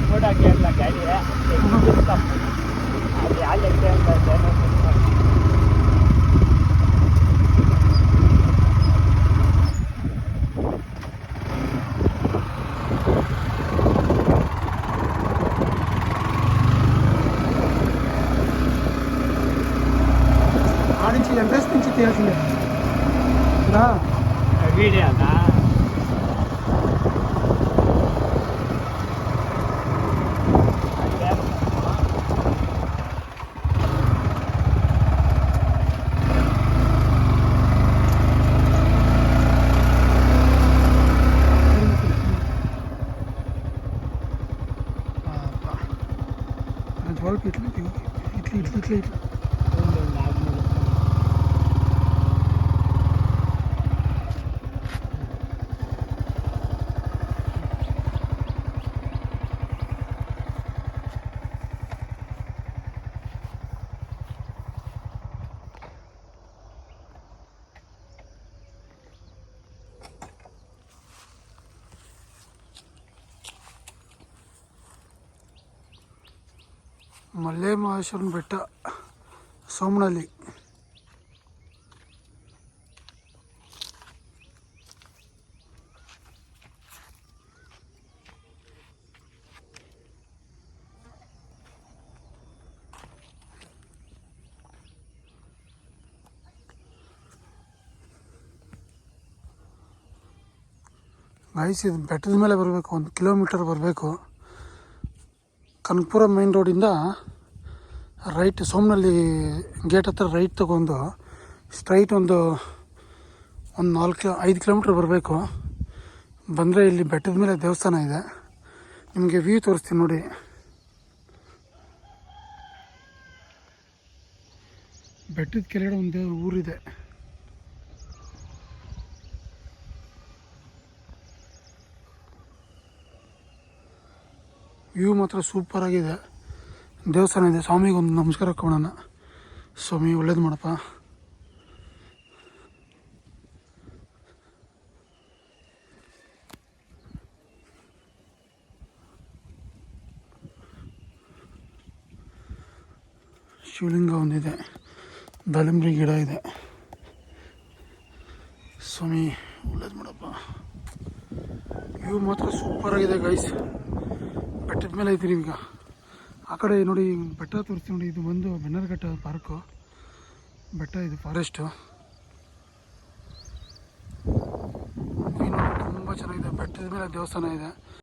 ಮೂಡ ಕೇಳಲ್ಲ ಗಾಡಿ ಅದು ಯಾಕೆ ఆడించి ఎంట్రెన్స్ నుంచి తీయాల్సిందే రా వీడియోనా అంతవరకు ఇట్లా ఇట్లా ఇట్లా ఇట్లా ఇట్లా ಮಲ್ಲೆ ಮಹೇಶ್ವರನ ಬೆಟ್ಟ ಸೋಮನಹಳ್ಳಿ. ಗೈಸ್ ಇದು ಬೆಟ್ಟದ ಮೇಲೆ ಬರಬೇಕು, 1 ಕಿಲೋಮೀಟರ್ ಬರಬೇಕು. ಕನಕಪುರ ಮೇನ್ ರೋಡಿಂದ ರೈಟ್ ಸೋಮನಹಳ್ಳಿ ಗೇಟ್ ಹತ್ರ ರೈಟ್ ತಗೊಂಡು ಸ್ಟ್ರೈಟ್ ಒಂದು 5 ಕಿಲೋಮೀಟ್ರ್ ಬರಬೇಕು. ಬಂದರೆ ಇಲ್ಲಿ ಬೆಟ್ಟದ ಮೇಲೆ ದೇವಸ್ಥಾನ ಇದೆ. ನಿಮಗೆ ವ್ಯೂ ತೋರಿಸ್ತೀನಿ ನೋಡಿ. ಬೆಟ್ಟದ ಕೆಳಗಡೆ ಒಂದು ಊರಿದೆ. ವ್ಯೂ ಮಾತ್ರ ಸೂಪರ್ ಆಗಿದೆ. ದೇವಸ್ಥಾನ ಇದೆ. ಸ್ವಾಮಿಗೆ ಒಂದು ನಮಸ್ಕಾರ ಕೊಡೋಣ. ಸ್ವಾಮಿ ಒಳ್ಳೇದು ಮಾಡಪ್ಪ. ಶಿವಲಿಂಗ ಒಂದಿದೆ, ದಾಳಿಂಬ್ರಿ ಗಿಡ ಇದೆ. ಸ್ವಾಮಿ ಒಳ್ಳೇದು ಮಾಡಪ್ಪ. ವ್ಯೂ ಮಾತ್ರ ಸೂಪರ್ ಆಗಿದೆ ಗೈಸ್. ಬೆಟ್ಟದ ಮೇಲೆ ಇದ್ದೀರಿ ಈಗ. ಆ ಕಡೆ ನೋಡಿ ಬೆಟ್ಟ ತೋರಿಸ್ತೀವಿ ನೋಡಿ. ಇದು ಬಂದು ಬೆನ್ನರಘಟ್ಟ ಪಾರ್ಕು ಬೆಟ್ಟ, ಇದು ಫಾರೆಸ್ಟು. ತುಂಬ ಚೆನ್ನಾಗಿದೆ. ಬೆಟ್ಟದ ಮೇಲೆ ದೇವಸ್ಥಾನ ಇದೆ.